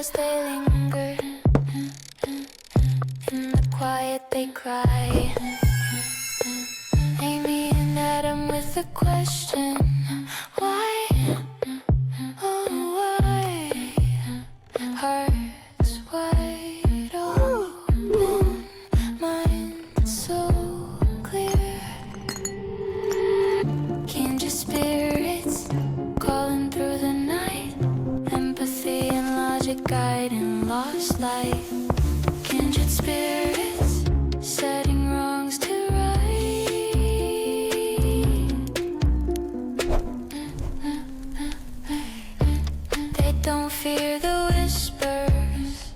shadows they linger. In the quiet they cry. Amy and Adam with a question. Why? Oh, why? Hearts wide open, mind so clear. Kindred spirits calling through the night. Empathy and logic guiding lost light. Kindred spirits setting wrongs to right. They don't fear the whispers.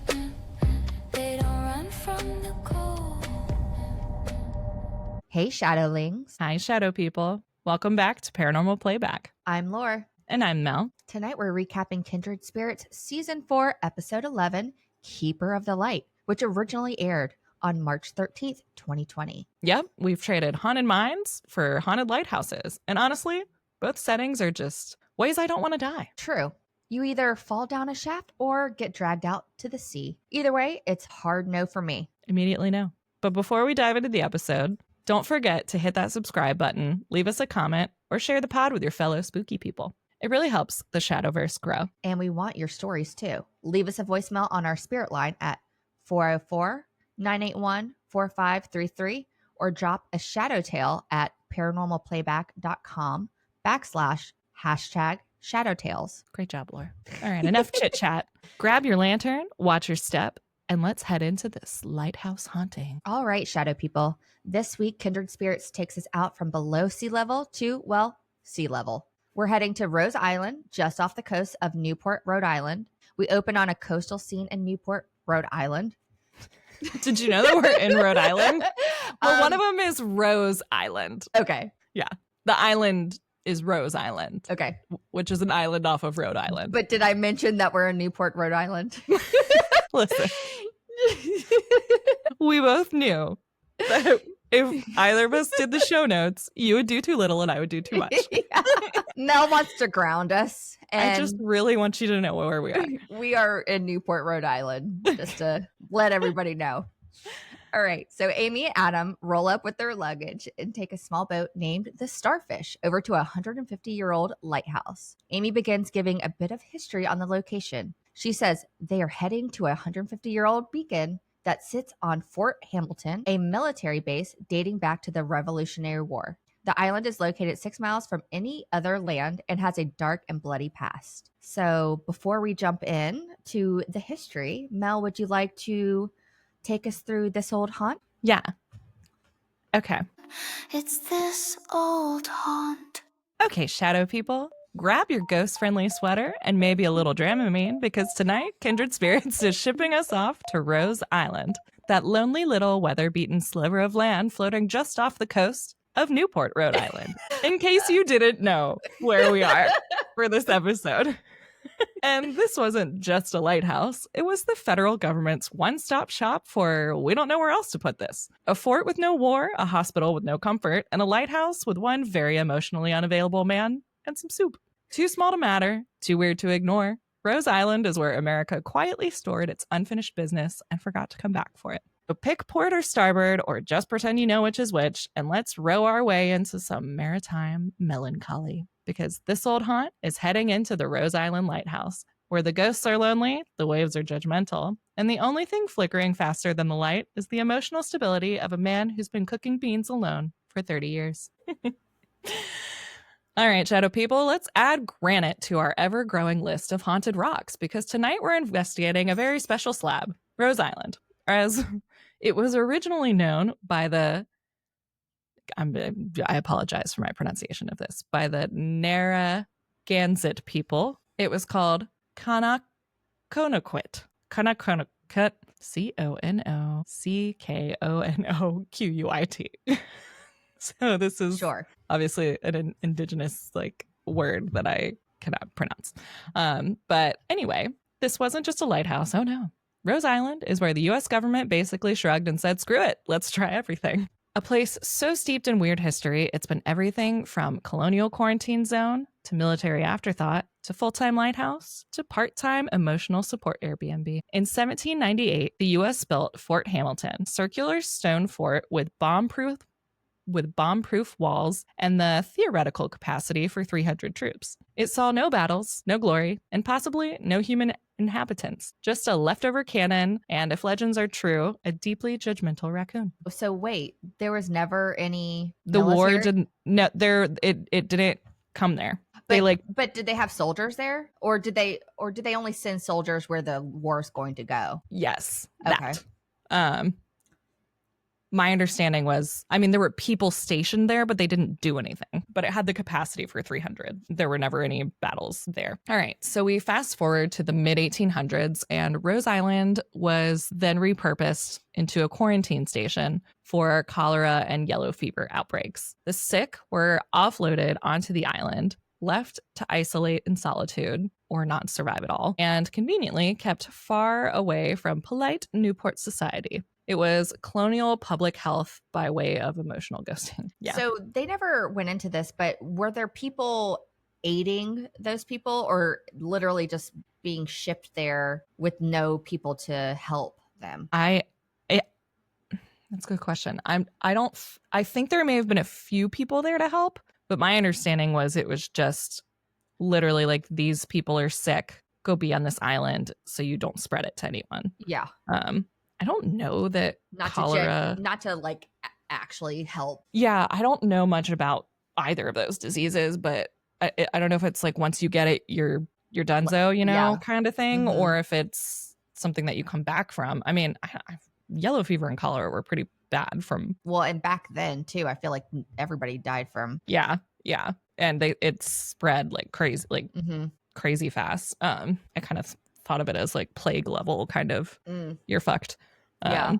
They don't run from the cold. Hey, Shadowlings. Hi, Shadow People. Welcome back to Paranormal Playback. I'm Lor. And I'm Mel. Tonight we're recapping Kindred Spirits Season 4, Episode 11, Keeper of the Light, which originally aired on March 13th, 2020. Yep, we've traded haunted mines for haunted lighthouses. And honestly, both settings are just ways I don't want to die. True. You either fall down a shaft or get dragged out to the sea. Either way, it's hard no for me. Immediately no. But before we dive into the episode, don't forget to hit that subscribe button, leave us a comment, or share the pod with your fellow spooky people. It really helps the Shadowverse grow. And we want your stories too. Leave us a voicemail on our spirit line at 404-981-4533 or drop a shadow tale at paranormalplayback.com/#shadowtales. Great job, Laura. All right, enough chit chat. Grab your lantern, watch your step, and let's head into this lighthouse haunting. All right, Shadow People. This week, Kindred Spirits takes us out from below sea level to, well, sea level. We're heading to Rose Island, just off the coast of Newport, Rhode Island. We open on a coastal scene in Newport, Rhode Island. Did you know that we're in Rhode Island? Well, one of them is Rose Island. Okay. Yeah. The island is Rose Island. Okay. Which is an island off of Rhode Island. But did I mention that we're in Newport, Rhode Island? Listen. We both knew that if either of us did the show notes, you would do too little and I would do too much. Yeah. Mel wants to ground us. And I just really want you to know where we are. We are in Newport, Rhode Island, just to let everybody know. All right. So Amy and Adam roll up with their luggage and take a small boat named the Starfish over to a 150-year-old lighthouse. Amy begins giving a bit of history on the location. She says they are heading to a 150-year-old beacon that sits on Fort Hamilton, a military base dating back to the Revolutionary War. The island is located 6 miles from any other land and has a dark and bloody past. So before we jump in to the history, Mel, would you like to take us through this old haunt? Yeah. Okay. It's this old haunt. Okay, Shadow People. Grab your ghost-friendly sweater and maybe a little Dramamine because tonight, Kindred Spirits is shipping us off to Rose Island, that lonely little weather-beaten sliver of land floating just off the coast of Newport, Rhode Island, in case you didn't know where we are for this episode. And this wasn't just a lighthouse. It was the federal government's one-stop shop for we don't know where else to put this. A fort with no war, a hospital with no comfort, and a lighthouse with one very emotionally unavailable man and some soup. Too small to matter, too weird to ignore. Rose Island is where America quietly stored its unfinished business and forgot to come back for it. But pick port or starboard, or just pretend you know which is which, and let's row our way into some maritime melancholy. Because this old haunt is heading into the Rose Island Lighthouse, where the ghosts are lonely, the waves are judgmental, and the only thing flickering faster than the light is the emotional stability of a man who's been cooking beans alone for 30 years. All right, Shadow People, let's add granite to our ever-growing list of haunted rocks, because tonight we're investigating a very special slab, Rose Island, as it was originally known by the, I apologize for my pronunciation of this, by the Narragansett people. It was called Conocoquit. Conocoquit. Conockquit. So this is obviously an indigenous word that I cannot pronounce. But anyway, this wasn't just a lighthouse. Oh no. Rose Island is where the U.S. government basically shrugged and said, screw it, let's try everything. A place so steeped in weird history, it's been everything from colonial quarantine zone to military afterthought to full-time lighthouse to part-time emotional support Airbnb. In 1798, the U.S. built Fort Hamilton, circular stone fort with bomb-proof walls and the theoretical capacity for 300 troops. It saw no battles, no glory, and possibly no human inhabitants, just a leftover cannon, and if legends are true, a deeply judgmental raccoon. So wait, there was never any The war military? didn't, no, it didn't come there. But did they have soldiers there, or did they only send soldiers where the war is going to go? Yes, Okay. that. My understanding was, I mean, there were people stationed there, but they didn't do anything. But it had the capacity for 300. There were never any battles there. All right, so we fast forward to the mid-1800s, and Rose Island was then repurposed into a quarantine station for cholera and yellow fever outbreaks. The sick were offloaded onto the island, left to isolate in solitude or not survive at all, and conveniently kept far away from polite Newport society. It was colonial public health by way of emotional ghosting. Yeah. So they never went into this, but were there people aiding those people, or literally just being shipped there with no people to help them? That's a good question. I think there may have been a few people there to help, but my understanding was it was just literally like, these people are sick, go be on this island so you don't spread it to anyone. Yeah. I don't know that cholera. Not to like actually help. Yeah, I don't know much about either of those diseases, but I don't know if it's like once you get it, you're donezo, Yeah. kind of thing, Mhm. or if it's something that you come back from. I mean, yellow fever and cholera were pretty bad from. Well, and back then too, I feel like everybody died from. Yeah, and it spread like crazy, Mhm. crazy fast. I kind of thought of it as like plague level, kind of. You're fucked. Yeah.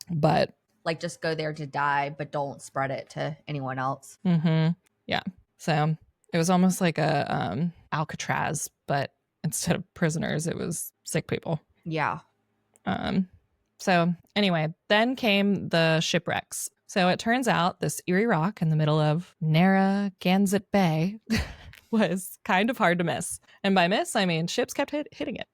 But Like, just go there to die, but don't spread it to anyone else. yeah. So it was almost like a Alcatraz, but instead of prisoners, it was sick people. Yeah. So anyway, then came the shipwrecks. So it turns out this eerie rock in the middle of Narragansett Bay was kind of hard to miss. And by miss, I mean ships kept hitting it.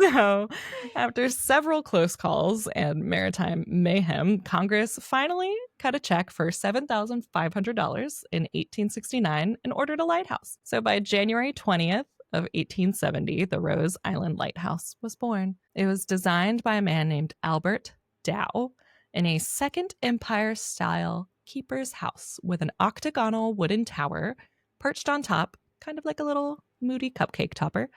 So after several close calls and maritime mayhem, Congress finally cut a check for $7,500 in 1869 and ordered a lighthouse. So by January 20th of 1870, the Rose Island Lighthouse was born. It was designed by a man named Albert Dow in a Second Empire-style keeper's house with an octagonal wooden tower perched on top, kind of like a little moody cupcake topper.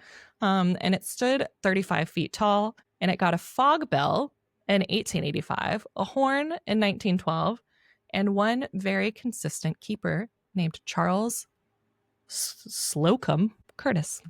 And it stood 35 feet tall, and it got a fog bell in 1885, a horn in 1912, and one very consistent keeper named Charles Slocum Curtis.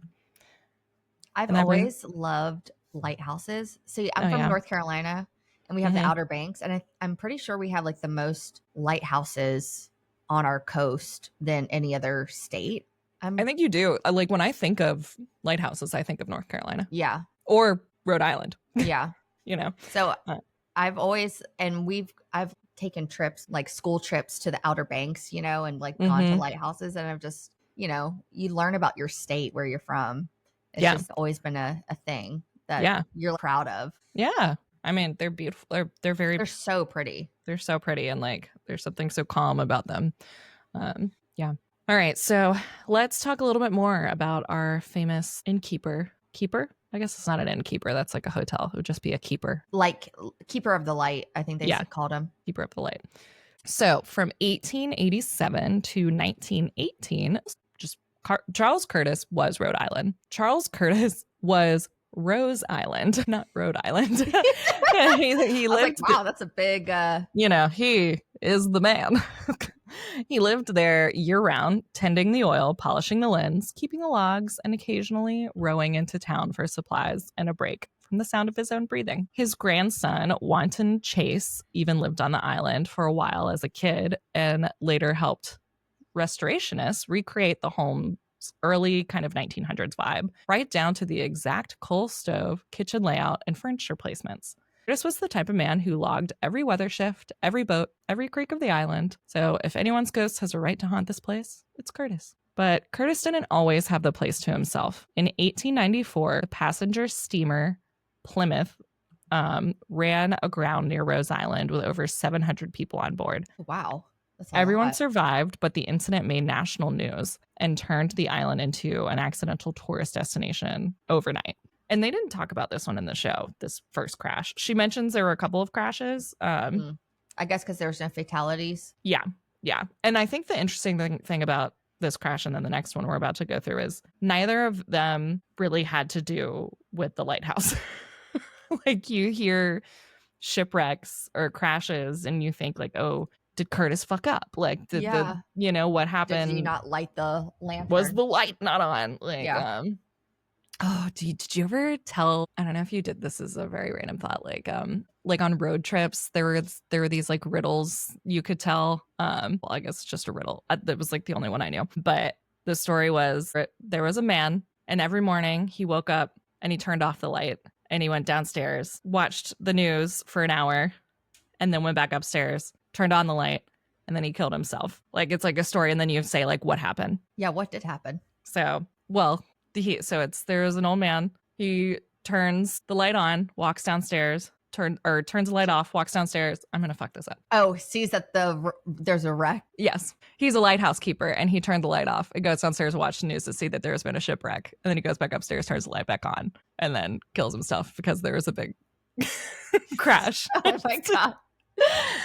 I've And that always loved lighthouses. See, I'm Oh, from yeah. North Carolina, and we have the Mhm. Outer Banks, and I'm pretty sure we have like the most lighthouses on our coast than any other state. I think you do. Like when I think of lighthouses, I think of North Carolina Yeah. or Rhode Island, Yeah. So Uh. I've taken trips, like school trips to the Outer Banks, and like gone to Mhm. lighthouses, and I've just, you learn about your state, where you're from. It's Yeah. just always been a thing that Yeah. you're proud of. Yeah. I mean, they're beautiful. They're very, They're so pretty. they're so pretty, and like there's something so calm about them. Yeah. All right. So let's talk a little bit more about our famous innkeeper. Keeper? I guess it's not an innkeeper. That's like a hotel. It would just be a keeper. Like Keeper of the Light, I think they Yeah. called him. Keeper of the light. So from 1887 to 1918, Charles Curtis was Rhode Island. Charles Curtis was Rose Island, not Rhode Island. he I was lived. like, wow, that's a big. He is the man. He lived there year round, tending the oil, polishing the lens, keeping the logs, and occasionally rowing into town for supplies and a break from the sound of his own breathing. His grandson, Wanton Chase, even lived on the island for a while as a kid and later helped restorationists recreate the home's early kind of 1900s vibe, right down to the exact coal stove, kitchen layout, and furniture placements. Curtis was the type of man who logged every weather shift, every boat, every creek of the island. So if anyone's ghost has a right to haunt this place, it's Curtis. But Curtis didn't always have the place to himself. In 1894, the passenger steamer Plymouth ran aground near Rose Island with over 700 people on board. Wow. That's a Everyone lot. survived, but the incident made national news and turned the island into an accidental tourist destination overnight. And they didn't talk about this one in the show, this first crash. She mentions there were a couple of crashes. I guess because there was no fatalities. Yeah. And I think the interesting thing about this crash and then the next one we're about to go through is neither of them really had to do with the lighthouse. Like you hear shipwrecks or crashes and you think like, oh, did Curtis fuck up? Like, did what happened? Did he not light the lantern? Was the light not on? Like, oh, did you ever tell? I don't know if you did. This is a very random thought. Like on road trips, there were these like riddles you could tell. Well, I guess it's just a riddle. That was like the only one I knew. But the story was there was a man, and every morning he woke up and he turned off the light and he went downstairs, watched the news for an hour, and then went back upstairs, turned on the light, and then he killed himself. Like it's like a story, and then you say like what happened. Yeah, what did happen? So, well, there's an old man. He turns the light on, walks downstairs, turns the light off, walks downstairs. I'm gonna fuck this up. Oh, sees that there's a wreck. Yes, he's a lighthouse keeper, and he turned the light off. He goes downstairs to watch the news to see that there's been a shipwreck, and then he goes back upstairs, turns the light back on, and then kills himself because there was a big crash. Oh my god.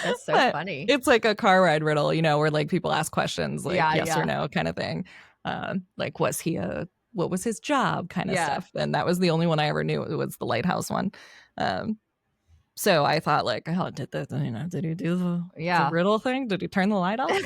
That's so funny. It's like a car ride riddle, where like people ask questions like yes or no kind of thing. Like what was his job kind of stuff. And that was the only one I ever knew. It was the lighthouse one. So I thought like, oh, did he do the riddle thing? Did he turn the light off?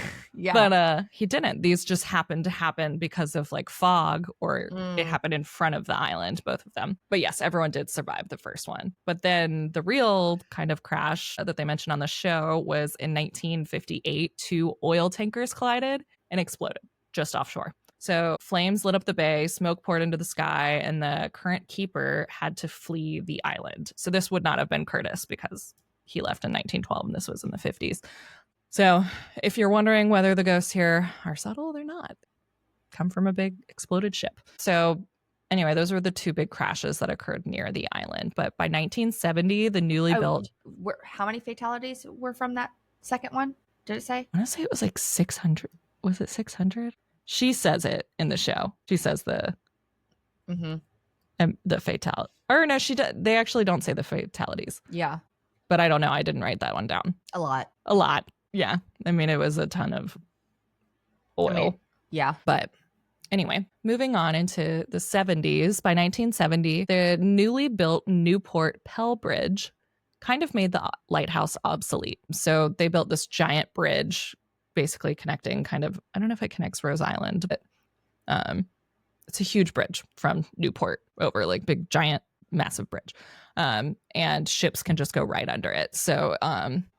But he didn't. These just happened to happen because of like fog, or it happened in front of the island, both of them. But yes, everyone did survive the first one. But then the real kind of crash that they mentioned on the show was in 1958. 2 oil tankers collided and exploded just offshore. So flames lit up the bay, smoke poured into the sky, and the current keeper had to flee the island. So this would not have been Curtis because he left in 1912 and this was in the 50s. So if you're wondering whether the ghosts here are subtle, they're not. Come from a big exploded ship. So anyway, those were the 2 big crashes that occurred near the island. But by 1970, the newly built... How many fatalities were from that second one? Did it say? I want to say it was like 600. Was it 600? She says it in the show. She says the fatality. Or no, they actually don't say the fatalities. Yeah. But I don't know. I didn't write that one down. A lot. Yeah. I mean, it was a ton of oil. Yeah. But anyway, moving on into the 70s. By 1970, the newly built Newport Pell Bridge kind of made the lighthouse obsolete. So they built this giant bridge basically connecting kind of, I don't know if it connects Rose Island, but it's a huge bridge from Newport over, like big, giant, massive bridge. And ships can just go right under it. So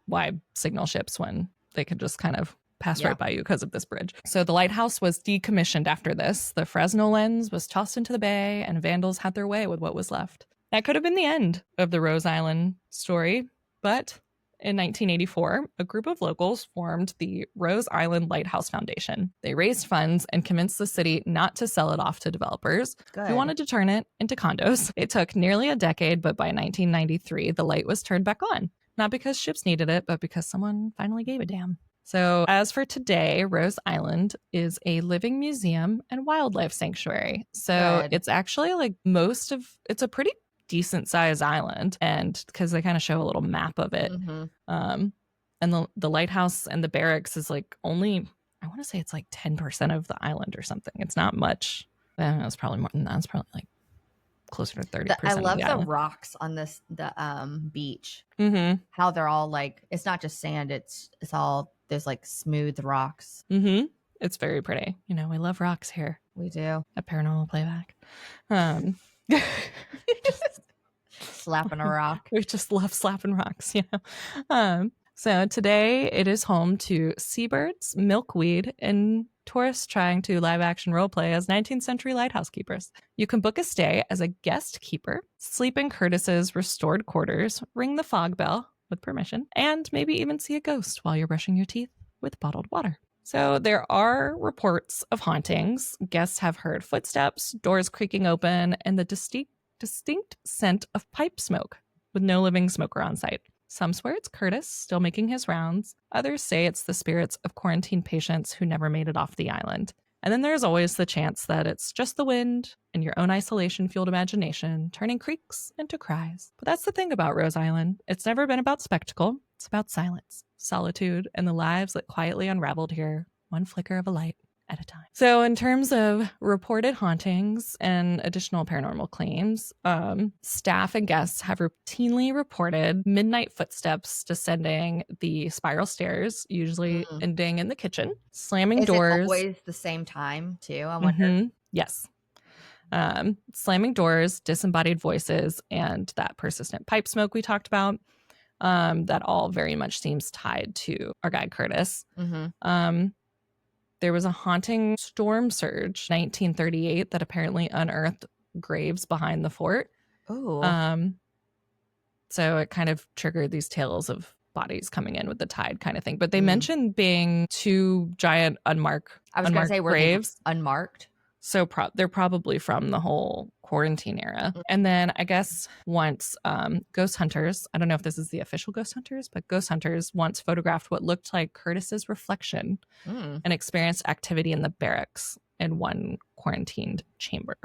why signal ships when they could just kind of pass right by you because of this bridge? So the lighthouse was decommissioned after this. The Fresnel lens was tossed into the bay and vandals had their way with what was left. That could have been the end of the Rose Island story, but in 1984, a group of locals formed the Rose Island Lighthouse Foundation. They raised funds and convinced the city not to sell it off to developers who wanted to turn it into condos. It took nearly a decade, but by 1993, the light was turned back on. Not because ships needed it, but because someone finally gave a damn. So as for today, Rose Island is a living museum and wildlife sanctuary. So it's actually like it's a pretty decent sized island, and because they kind of show a little map of it. And the lighthouse and the barracks is like only, I want to say it's like 10% of the island or something. It's not much. It's probably more than that. It's probably like closer to 30%. I love the the rocks on the beach. How they're all like, it's not just sand, it's all there's like smooth rocks. It's very pretty. We love rocks here. We do. At Paranormal Playback. Slapping a rock. We just love slapping rocks, So today it is home to seabirds, milkweed, and tourists trying to live action roleplay as 19th century lighthouse keepers. You can book a stay as a guest keeper, sleep in Curtis's restored quarters, ring the fog bell with permission, and maybe even see a ghost while you're brushing your teeth with bottled water. So there are reports of hauntings. Guests have heard footsteps, doors creaking open, and the distinct scent of pipe smoke with no living smoker on site. Some swear it's Curtis still making his rounds. Others say it's the spirits of quarantined patients who never made it off the island. And then there's always the chance that it's just the wind and your own isolation-fueled imagination turning creaks into cries. But that's the thing about Rose Island. It's never been about spectacle. It's about silence, solitude, and the lives that quietly unraveled here, one flicker of a light at a time. So in terms of reported hauntings and additional paranormal claims, staff and guests have routinely reported midnight footsteps descending the spiral stairs, usually ending in the kitchen, slamming doors. Is it always the same time too? I wonder. Yes. Slamming doors, disembodied voices, and that persistent pipe smoke we talked about. That all very much seems tied to our guy Curtis. There was a haunting storm surge, 1938, that apparently unearthed graves behind the fort. Oh. So it kind of triggered these tales of bodies coming in with the tide kind of thing. But they mentioned being two giant unmarked graves. Unmarked? So they're probably from the whole quarantine era. And then I guess once ghost hunters, I don't know if this is the official ghost hunters, but ghost hunters once photographed what looked like Curtis's reflection and experienced activity in the barracks in one quarantined chamber.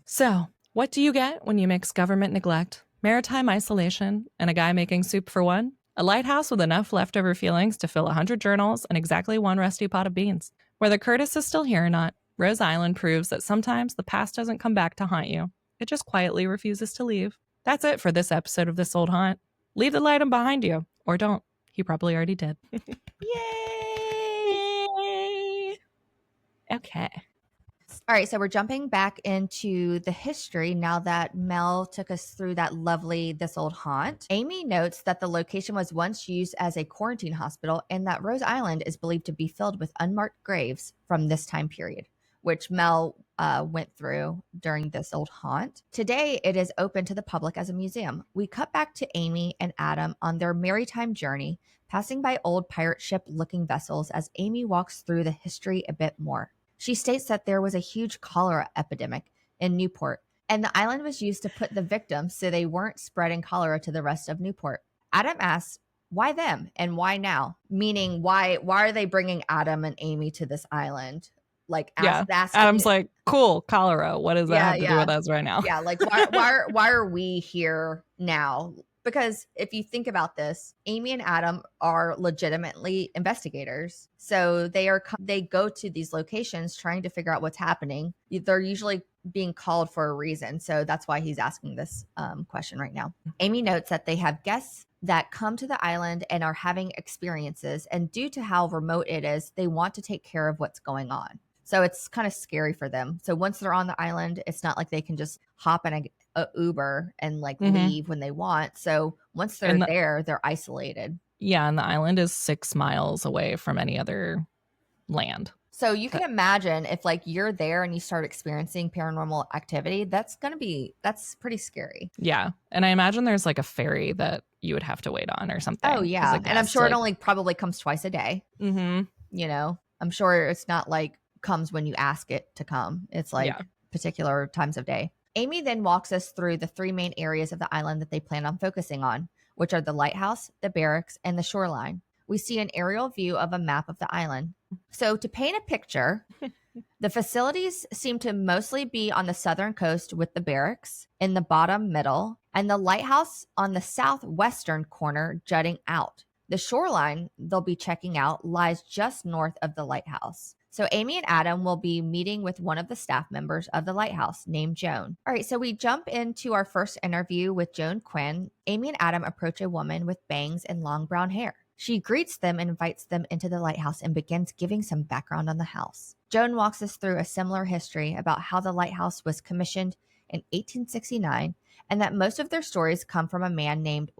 So what do you get when you mix government neglect, maritime isolation, and a guy making soup for one? A lighthouse with enough leftover feelings to fill 100 journals and exactly one rusty pot of beans. Whether Curtis is still here or not, Rose Island proves that sometimes the past doesn't come back to haunt you. It just quietly refuses to leave. That's it for this episode of This Old Haunt. Leave the light behind you. Or don't. He probably already did. Yay! Okay. All right, so we're jumping back into the history now that Mel took us through that lovely This Old Haunt. Amy notes that the location was once used as a quarantine hospital and that Rose Island is believed to be filled with unmarked graves from this time period, which Mel went through during This Old Haunt. Today, it is open to the public as a museum. We cut back to Amy and Adam on their maritime journey, passing by old pirate ship-looking vessels as Amy walks through the history a bit more. She states that there was a huge cholera epidemic in Newport, and the island was used to put the victims so they weren't spreading cholera to the rest of Newport. Adam asks, why them and why now? Meaning, why are they bringing Adam and Amy to this island? Like, Adam's like, cool, cholera. What does that have to do with us right now? Yeah, like, why are we here now? Because if you think about this, Amy and Adam are legitimately investigators. So they go to these locations trying to figure out what's happening. They're usually being called for a reason. So that's why he's asking this question right now. Amy notes that they have guests that come to the island and are having experiences. And due to how remote it is, they want to take care of what's going on. So it's kind of scary for them. So once they're on the island, it's not like they can just hop in a Uber and like leave when they want. So once they're there, they're isolated. Yeah, and the island is 6 miles away from any other land. So you can imagine if like you're there and you start experiencing paranormal activity, that's pretty scary. Yeah. And I imagine there's like a ferry that you would have to wait on or something. Oh yeah. And I'm sure it only probably comes twice a day. You know, I'm sure it's not like comes when you ask it to come. It's like particular times of day. Amy then walks us through the 3 main areas of the island that they plan on focusing on, which are the lighthouse, the barracks, and the shoreline. We see an aerial view of a map of the island. So to paint a picture, the facilities seem to mostly be on the southern coast with the barracks in the bottom middle and the lighthouse on the southwestern corner jutting out. The shoreline they'll be checking out lies just north of the lighthouse. So Amy and Adam will be meeting with one of the staff members of the lighthouse named Joan. All right, so we jump into our first interview with Joan Quinn. Amy and Adam approach a woman with bangs and long brown hair. She greets them and invites them into the lighthouse and begins giving some background on the house. Joan walks us through a similar history about how the lighthouse was commissioned in 1869 and that most of their stories come from a man named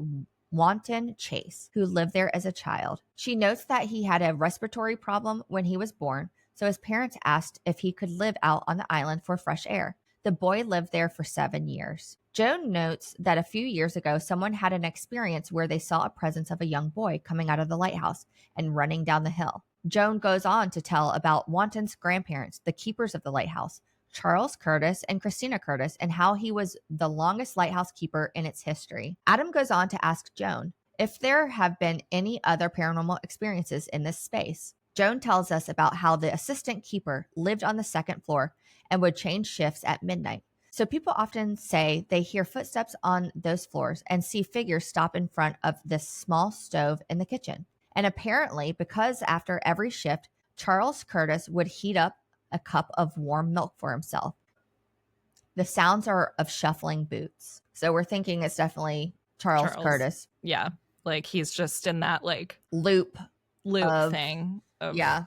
Wanton Chase, who lived there as a child. She notes that he had a respiratory problem when he was born, So his parents asked if he could live out on the island for fresh air. The boy lived there for 7 years. Joan notes that a few years ago, someone had an experience where they saw a presence of a young boy coming out of the lighthouse and running down the hill. Joan goes on to tell about Wanton's grandparents, the keepers of the lighthouse, Charles Curtis and Christina Curtis, and how he was the longest lighthouse keeper in its history. Adam goes on to ask Joan if there have been any other paranormal experiences in this space. Joan tells us about how the assistant keeper lived on the second floor and would change shifts at midnight. So people often say they hear footsteps on those floors and see figures stop in front of this small stove in the kitchen. And apparently, because after every shift, Charles Curtis would heat up a cup of warm milk for himself. The sounds are of shuffling boots. So we're thinking it's definitely Charles Curtis. Yeah. Like he's just in that like loop thing. Of, yeah.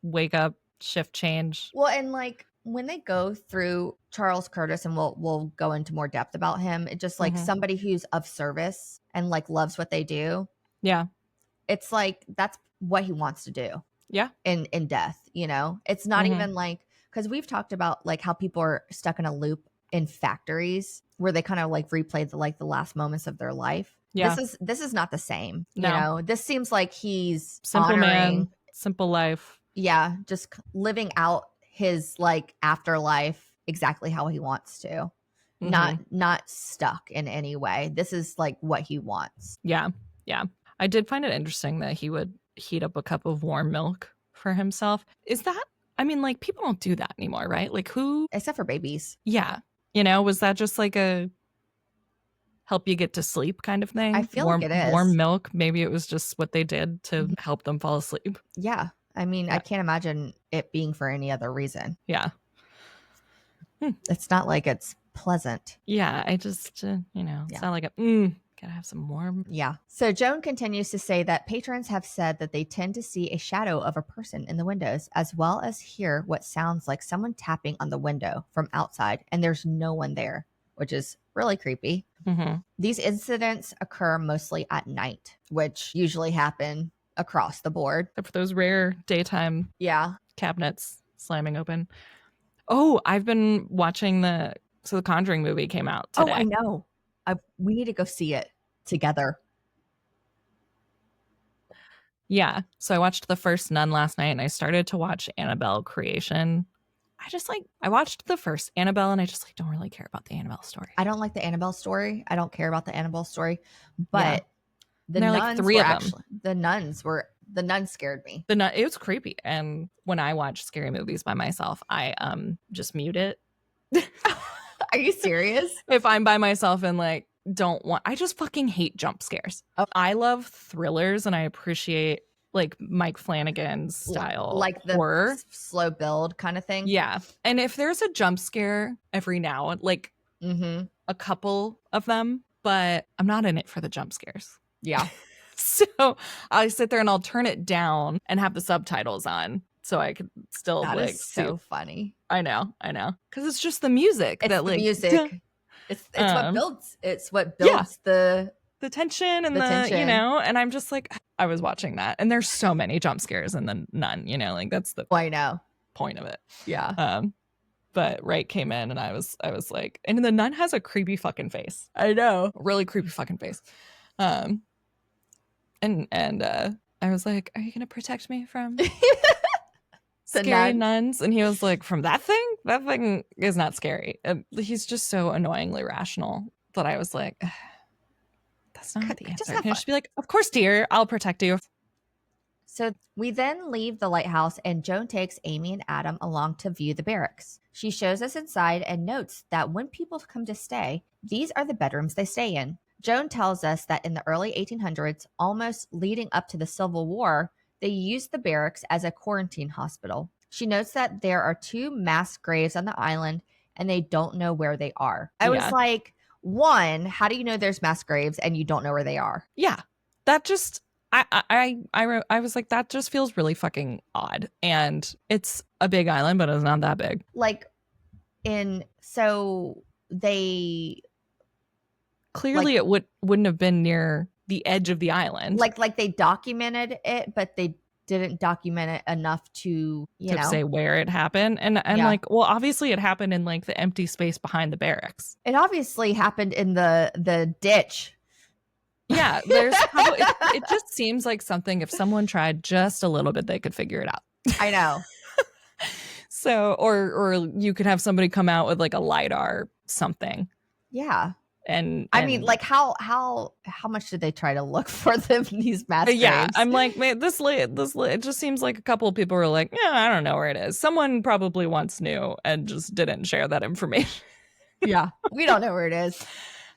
Wake up, shift change. Well, and like when they go through Charles Curtis, and we'll go into more depth about him, it's just like somebody who's of service and like loves what they do. Yeah. It's like that's what he wants to do. Yeah. In death, you know? It's not even like, because we've talked about like how people are stuck in a loop in factories where they kind of like replay the last moments of their life. Yeah. This is not the same. No. You know, this seems like he's simple honoring, man, simple life. Yeah, just living out his like afterlife exactly how he wants to. Not stuck in any way. This is like what he wants. Yeah. Yeah. I did find it interesting that he would heat up a cup of warm milk for himself. Is that, I mean, like people don't do that anymore, right? Like who? Except for babies. Yeah. You know, was that just like a help you get to sleep kind of thing? I feel like it is. Warm milk. Maybe it was just what they did to help them fall asleep. Yeah. I mean, I can't imagine it being for any other reason. Yeah. It's not like it's pleasant. Yeah. I just, it's not like gotta have some warm. Yeah. So Joan continues to say that patrons have said that they tend to see a shadow of a person in the windows, as well as hear what sounds like someone tapping on the window from outside, and there's no one there, which is really creepy. These incidents occur mostly at night, which usually happen across the board. Except for those rare daytime cabinets slamming open. Oh, I've been watching the Conjuring movie came out today. Oh, I know. We need to go see it together. Yeah. So I watched the first Nun last night and I started to watch Annabelle Creation. I watched the first Annabelle and I just like don't really care about the Annabelle story. I don't like the Annabelle story. I don't care about the Annabelle story. But the nuns like three of them. The nuns scared me. It was creepy. And when I watch scary movies by myself, I just mute it. Are you serious? If I'm by myself and like I just fucking hate jump scares. Oh. I love thrillers and I appreciate like Mike Flanagan's style, like the horror, slow build kind of thing. Yeah. And if there's a jump scare every now, like a couple of them, but I'm not in it for the jump scares. Yeah. So I sit there and I'll turn it down and have the subtitles on so I could still that like is so funny. I know. Because it's just the music. It's that the like music. It's what builds. It's what builds the tension and the tension. And I'm just like, I was watching that and there's so many jump scares in the Nun, like that's the I know point of it. Yeah. But Wright came in and I was like, and the Nun has a creepy fucking face. I know. Really creepy fucking face. And I was like, are you gonna protect me from scary nuns? And he was like, from that thing? That thing is not scary. He's just so annoyingly rational that I was like, that's not the answer. Can I just be like, of course, dear, I'll protect you. So we then leave the lighthouse and Joan takes Amy and Adam along to view the barracks. She shows us inside and notes that when people come to stay, these are the bedrooms they stay in. Joan tells us that in the early 1800s, almost leading up to the Civil War, they used the barracks as a quarantine hospital. She notes that there are 2 mass graves on the island and they don't know where they are. I was like, one, how do you know there's mass graves and you don't know where they are? Yeah, that just, I was like, that just feels really fucking odd. And it's a big island, but it's not that big. Like, so they... Clearly, it wouldn't have been near the edge of the island. Like they documented it, but they didn't document it enough to, you know, say where it happened. And Yeah. like, well, obviously it happened in like the empty space behind the barracks. It obviously happened in the ditch. Yeah, there's probably, it just seems like something, if someone tried just a little bit, they could figure it out. I know. So, or you could have somebody come out with like a LiDAR something. Yeah. And I mean, like how much did they try to look for them, these mass graves? Yeah, I'm like, man, it just seems like a couple of people were like, yeah, I don't know where it is. Someone probably once knew and just didn't share that information. Yeah, we don't know where it is.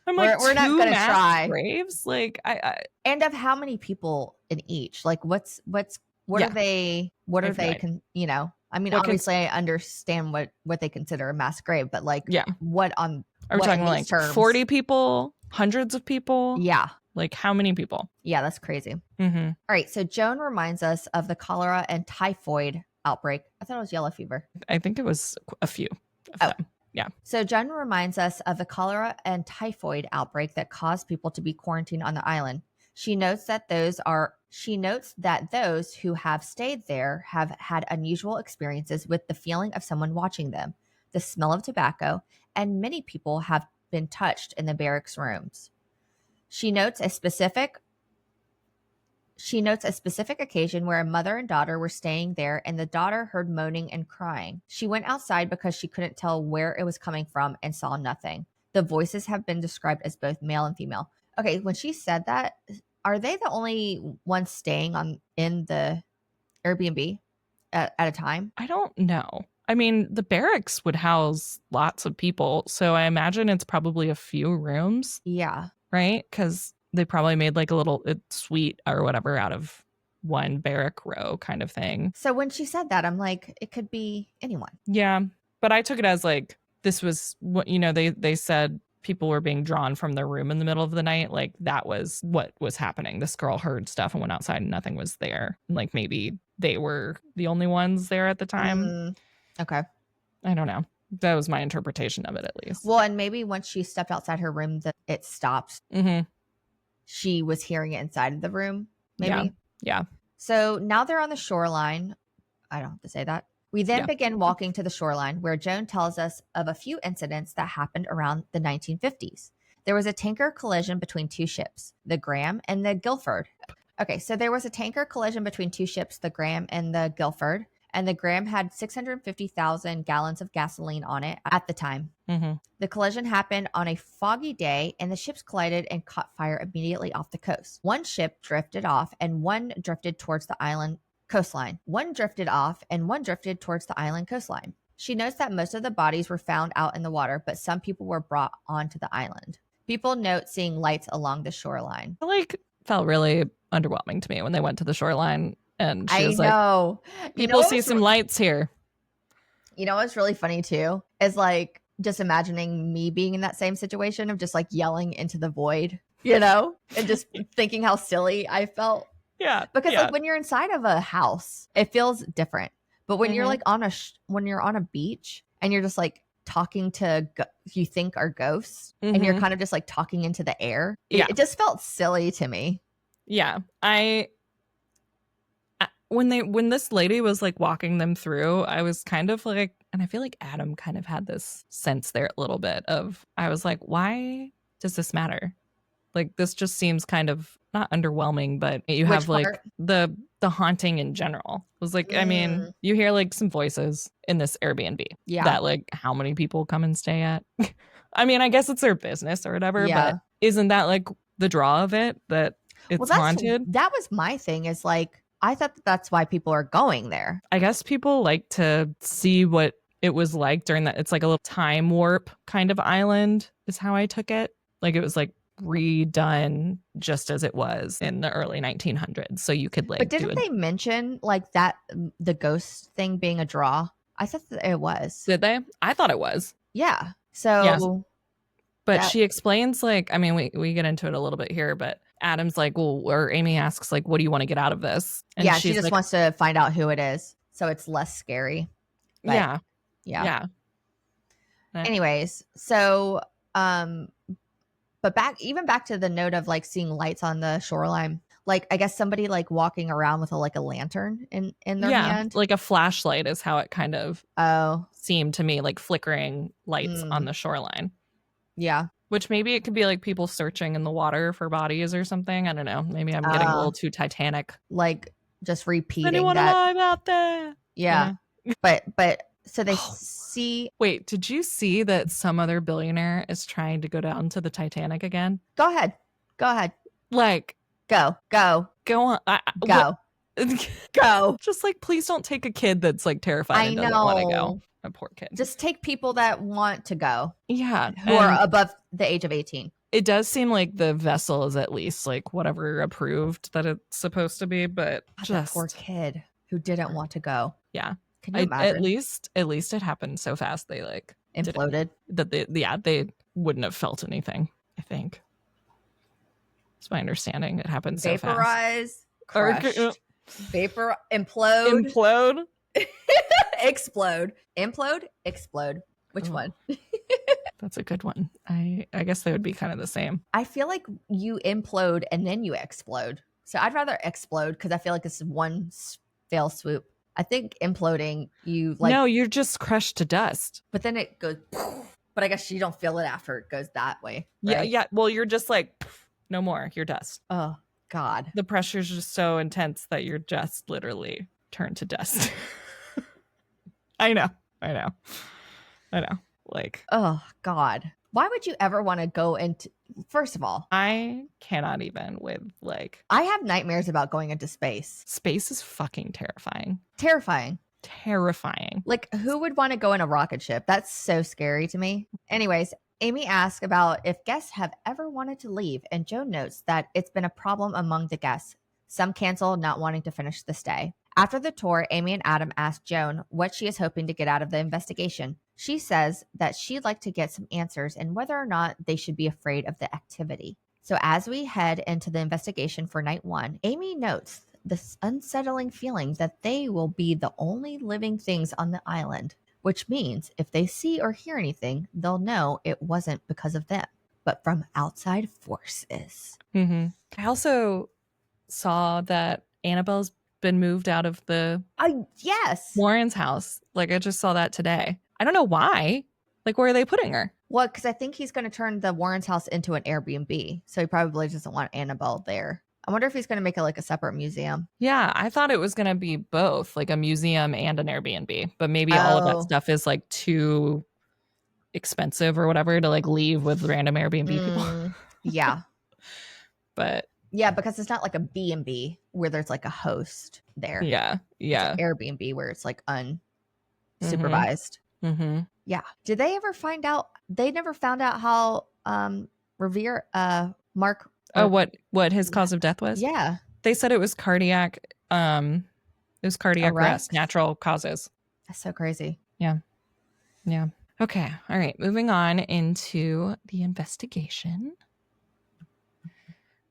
I'm like, we're not gonna try. Graves, like I and of how many people in each? Like, what Yeah. are they? What are they? You know, I mean, What obviously, I understand what they consider a mass grave, but like, Yeah. what on? Are we what in talking these like terms? 40 people, hundreds of people? Yeah, Like how many people? yeah, that's crazy. Mm-hmm. All right, so Joan reminds us of the cholera and typhoid outbreak. I thought it was yellow fever. I think it was a few of them. Yeah. So Joan reminds us of the cholera and typhoid outbreak that caused people to be quarantined on the island. She notes that those who have stayed there have had unusual experiences with the feeling of someone watching them, the smell of tobacco, and many people have been touched in the barracks rooms. She notes a specific occasion where a mother and daughter were staying there and the daughter heard moaning and crying. She went outside because she couldn't tell where it was coming from and saw nothing. The voices have been described as both male and female. Okay, when she said that, are they the only ones staying in the Airbnb at a time? I don't know. I mean, the barracks would house lots of people, so I imagine it's probably a few rooms. Yeah. Right? Because they probably made like a little suite or whatever out of one barrack row kind of thing. So when she said that, I'm like, it could be anyone. Yeah. But I took it as like, this was what, you know, they said people were being drawn from their room in the middle of the night. Like that was what was happening. This girl heard stuff and went outside and nothing was there. Like maybe they were the only ones there at the time. Okay. I don't know. That was my interpretation of it, at least. Well, and maybe once she stepped outside her room, that it stopped. Mm-hmm. She was hearing it inside of the room, maybe. Yeah. So now they're on the shoreline. I don't have to say that. We then begin walking to the shoreline where Joan tells us of a few incidents that happened around the 1950s. There was a tanker collision between two ships, the Graham and the Guilford. Okay, so there was a tanker collision between two ships, the Graham and the Guilford. And the Graham had 650,000 gallons of gasoline on it at the time. Mm-hmm. The collision happened on a foggy day, and the ships collided and caught fire immediately off the coast. One ship drifted off, and one drifted towards the island coastline. One drifted off, and one drifted towards the island coastline. She notes that most of the bodies were found out in the water, but some people were brought onto the island. People note seeing lights along the shoreline. Like, felt really underwhelming to me when they went to the shoreline. And she was know. Like, people see some lights here. You know what's really funny too is like just imagining me being in that same situation of just like yelling into the void, you know, and just thinking how silly I felt. Yeah. Because like when you're inside of a house, it feels different. But when you're like when you're on a beach and you're just like talking to you think are ghosts and you're kind of just like talking into the air, it just felt silly to me. Yeah. When this lady was like walking them through, I was kind of like, and I feel like Adam kind of had this sense there a little bit of, I was like, why does this matter? Like, this just seems kind of not underwhelming, but you have like the haunting in general. It was like, I mean, you hear like some voices in this Airbnb that like how many people come and stay at. I mean, I guess it's their business or whatever, but isn't that like the draw of it, that it's haunted? That was my thing, is like, I thought that's why people are going there. I guess people like to see what it was like during that. It's like a little time warp kind of island is how I took it. Like it was like redone just as it was in the early 1900s. So you could like. But didn't they mention like that, the ghost thing being a draw? I thought that it was. Did they? I thought it was. Yeah. So. But she explains like, I mean, we get into it a little bit here, but Adam's like, well, or Amy asks like, what do you want to get out of this? And she just wants to find out who it is, so it's less scary. But, yeah. Anyways, so but back to the note of like seeing lights on the shoreline. like I guess somebody like walking around with a lantern in their hand. Like a flashlight is how it kind of seemed to me, like flickering lights on the shoreline. Yeah. Which maybe it could be like people searching in the water for bodies or something. I don't know. Maybe I'm getting a little too Titanic. Like just repeating anyone that. alive out there? Yeah. You know? But so they see. Wait, did you see that some other billionaire is trying to go down to the Titanic again? Go ahead. Like, go on. Go. Go. Just like, please don't take a kid that's like terrified and doesn't want to go. A poor kid. Just take people that want to go. Yeah. Who are above the age of 18. It does seem like the vessel is at least like whatever approved that it's supposed to be, but just poor kid who didn't want to go. Yeah. Can you imagine? At least it happened so fast they like imploded. That they wouldn't have felt anything, I think. It's my understanding. It happened so fast. Vaporize, crushed, vapor, implode, explode, implode, explode. Which one? That's a good one. I guess they would be kind of the same. I feel like you implode and then you explode. So I'd rather explode because I feel like it's one fail swoop. I think imploding, you like... No, you're just crushed to dust. But then it goes... But I guess you don't feel it after it goes that way. Right? Yeah. Well, you're just like, no more. You're dust. Oh, God. The pressure's just so intense that you're just literally turned to dust. I know. Like, oh, God. Why would you ever want to go into... First of all, I cannot even with like... I have nightmares about going into space. Space is fucking terrifying. Terrifying. Like, who would want to go in a rocket ship? That's so scary to me. Anyways, Amy asks about if guests have ever wanted to leave, and Joan notes that it's been a problem among the guests. Some cancel, not wanting to finish the stay. After the tour, Amy and Adam ask Joan what she is hoping to get out of the investigation. She says that she'd like to get some answers and whether or not they should be afraid of the activity. So as we head into the investigation for night 1, Amy notes this unsettling feeling that they will be the only living things on the island, which means if they see or hear anything, they'll know it wasn't because of them, but from outside forces. Mm-hmm. I also saw that Annabelle's been moved out of the Warren's house. Like, I just saw that today. I don't know why. Like, where are they putting her? Well, because I think he's going to turn the Warren's house into an Airbnb. So he probably doesn't want Annabelle there. I wonder if he's going to make it like a separate museum. Yeah, I thought it was going to be both, like a museum and an Airbnb. But maybe all of that stuff is like too expensive or whatever to like leave with random Airbnb people. Yeah. But yeah, because it's not like a B&B where there's like a host there. Yeah. Yeah. It's an Airbnb where it's like unsupervised. Mm-hmm. Yeah. Did they ever find out? They never found out how Mark. What his cause of death was? Yeah. They said it was cardiac. It was cardiac arrest, natural causes. That's so crazy. Yeah. Yeah. Okay. All right. Moving on into the investigation.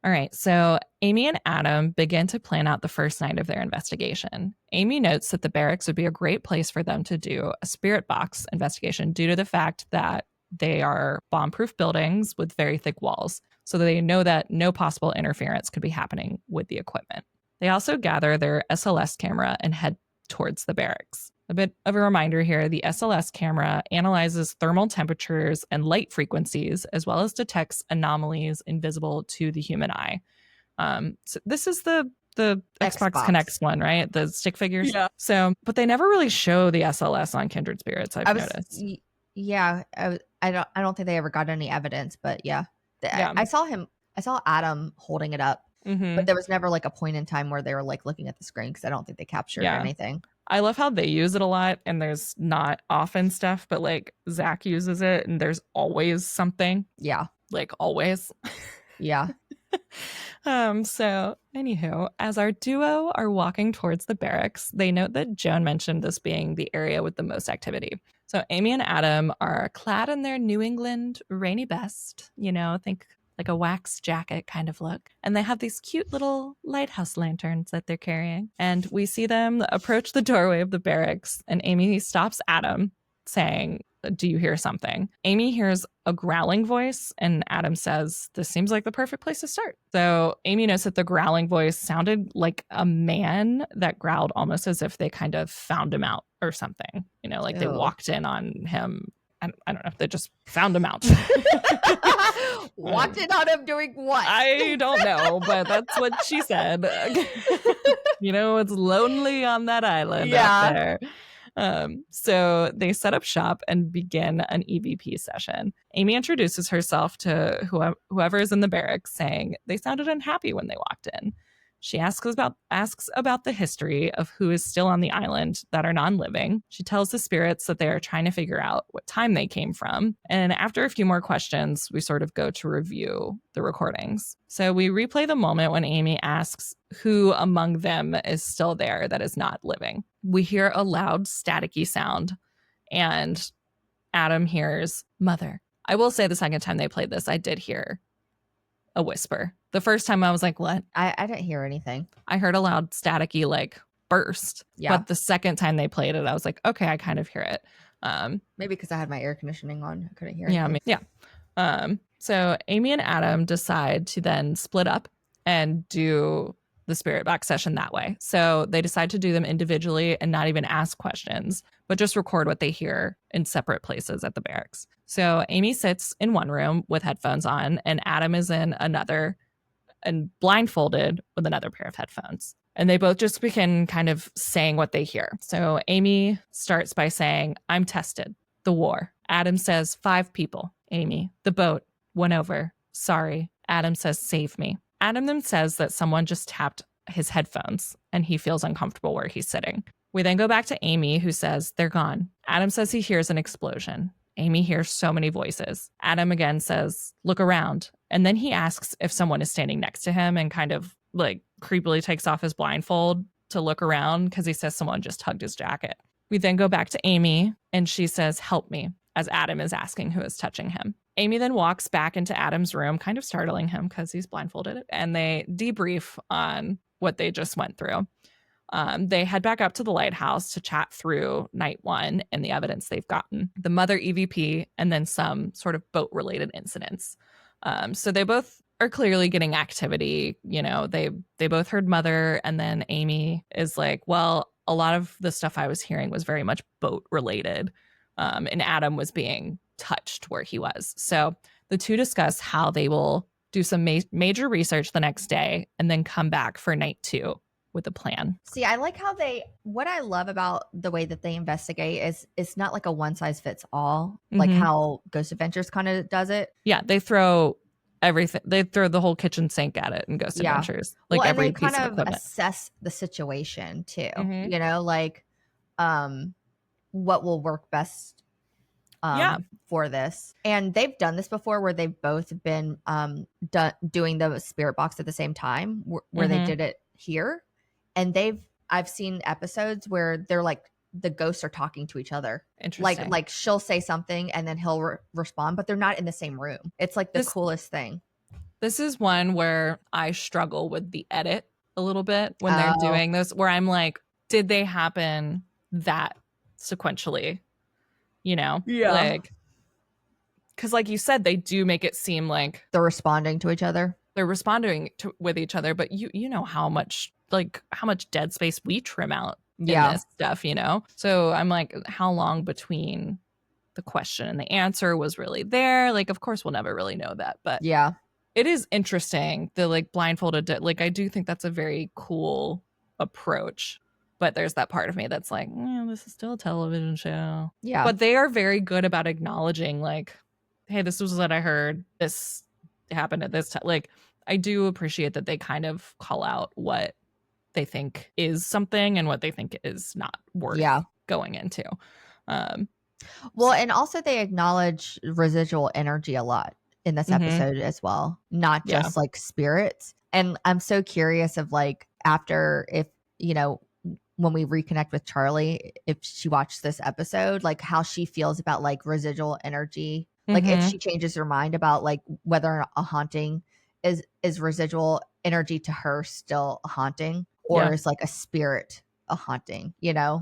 All right. So Amy and Adam begin to plan out the first night of their investigation. Amy notes that the barracks would be a great place for them to do a spirit box investigation due to the fact that they are bomb-proof buildings with very thick walls, so they know that no possible interference could be happening with the equipment. They also gather their SLS camera and head towards the barracks. A bit of a reminder here, the SLS camera analyzes thermal temperatures and light frequencies, as well as detects anomalies invisible to the human eye. So this is the Xbox Connects one, right? The stick figures. Yeah. So, but they never really show the SLS on Kindred Spirits, I've noticed. Yeah. I don't think they ever got any evidence, but yeah. I saw Adam holding it up, but there was never like a point in time where they were like looking at the screen because I don't think they captured anything. I love how they use it a lot and there's not often stuff, but like Zach uses it and there's always something. Yeah. Like always. Yeah. So anywho, as our duo are walking towards the barracks, they note that Joan mentioned this being the area with the most activity. So Amy and Adam are clad in their New England rainy best, think like a wax jacket kind of look. And they have these cute little lighthouse lanterns that they're carrying. And we see them approach the doorway of the barracks, and Amy stops Adam saying, Do you hear something? Amy hears a growling voice, and Adam says, this seems like the perfect place to start. So Amy notes that the growling voice sounded like a man that growled almost as if they kind of found him out or something. You know, like they Ew. walked in on him. I don't know. They just found him out. Walked in on him doing what? I don't know, but that's what she said. You know, it's lonely on that island out there. So they set up shop and begin an EVP session. Amy introduces herself to whoever is in the barracks, saying they sounded unhappy when they walked in. She asks about the history of who is still on the island that are non-living. She tells the spirits that they are trying to figure out what time they came from. And after a few more questions, we sort of go to review the recordings. So we replay the moment when Amy asks who among them is still there that is not living. We hear a loud staticky sound, and Adam hears mother. I will say the second time they played this, I did hear a whisper. The first time I was like, what? I didn't hear anything. I heard a loud staticky like burst. Yeah. But the second time they played it, I was like, okay, I kind of hear it. Maybe because I had my air conditioning on. I couldn't hear Yeah. anything. So Amy and Adam decide to then split up and do the spirit box session that way. So they decide to do them individually and not even ask questions, but just record what they hear in separate places at the barracks. So Amy sits in one room with headphones on, and Adam is in another and blindfolded with another pair of headphones. And they both just begin kind of saying what they hear. So Amy starts by saying, I'm tested. The war. Adam says, 5 people. Amy, the boat went over. Sorry. Adam says, save me. Adam then says that someone just tapped his headphones and he feels uncomfortable where he's sitting. We then go back to Amy, who says they're gone. Adam says he hears an explosion. Amy hears so many voices. Adam again says, look around. And then he asks if someone is standing next to him and kind of like creepily takes off his blindfold to look around because he says someone just hugged his jacket. We then go back to Amy and she says, help me, as Adam is asking who is touching him. Amy then walks back into Adam's room, kind of startling him because he's blindfolded, and they debrief on what they just went through. They head back up to the lighthouse to chat through night 1 and the evidence they've gotten, the mother EVP, and then some sort of boat-related incidents. So they both are clearly getting activity. You know, they both heard mother, and then Amy is like, well, a lot of the stuff I was hearing was very much boat-related, and Adam was being touched where he was. So the two discuss how they will do some major research the next day and then come back for night 2 with a plan. See, I like how what I love about the way that they investigate is it's not like a one size fits all, like how Ghost Adventures kind of does it. Yeah, they throw everything. They throw the whole kitchen sink at it in Ghost Adventures. Like well, every and they piece kind of equipment. assess the situation too. You know, like what will work best for this. And they've done this before where they've both been doing the spirit box at the same time where they did it here. And I've seen episodes where they're like the ghosts are talking to each other. Interesting. Like she'll say something and then he'll respond, but they're not in the same room. It's like the coolest thing. This is one where I struggle with the edit a little bit when they're doing this, where I'm like, did they happen that sequentially? You know? Yeah. Like, because like you said, they do make it seem like they're responding to each other. They're responding with each other, but you know how much dead space we trim out in this stuff, you know? So I'm like, how long between the question and the answer was really there? Like, of course, we'll never really know that. But yeah, it is interesting. The like blindfolded, like, I do think that's a very cool approach. But there's that part of me that's like, this is still a television show. Yeah. But they are very good about acknowledging, like, hey, this was what I heard. This happened at this time. Like, I do appreciate that they kind of call out what they think is something and what they think is not worth going into. Well, and also they acknowledge residual energy a lot in this episode as well, not just like spirits. And I'm so curious of like after, if, you know, when we reconnect with Charlie, if she watched this episode, like how she feels about like residual energy, like if she changes her mind about like whether a haunting is residual energy to her still a haunting, or is like a spirit a haunting, you know?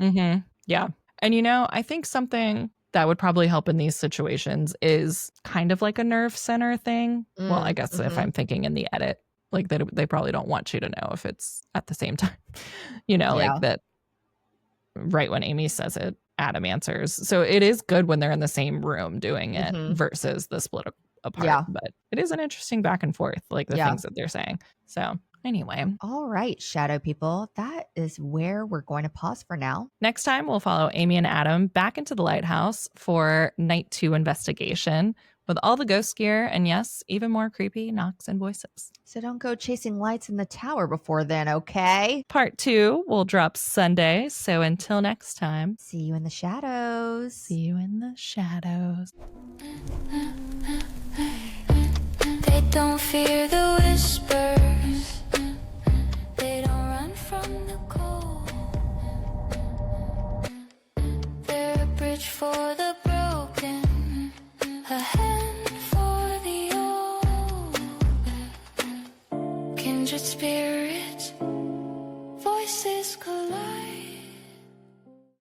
Yeah. And, you know, I think something that would probably help in these situations is kind of like a nerve center thing. Well, I guess if I'm thinking in the edit, like they probably don't want you to know if it's at the same time, like that right when Amy says it, Adam answers. So it is good when they're in the same room doing it versus the split apart. Yeah. But it is an interesting back and forth, like the things that they're saying. So anyway. All right, shadow people, that is where we're going to pause for now. Next time, we'll follow Amy and Adam back into the lighthouse for night 2 investigation with all the ghost gear and, yes, even more creepy knocks and voices. So don't go chasing lights in the tower before then, okay? Part 2 will drop Sunday. So until next time, see you in the shadows. See you in the shadows. They don't fear the whispers. They don't run from the cold. They're a bridge for the broken, a hand for the old. Kindred spirits.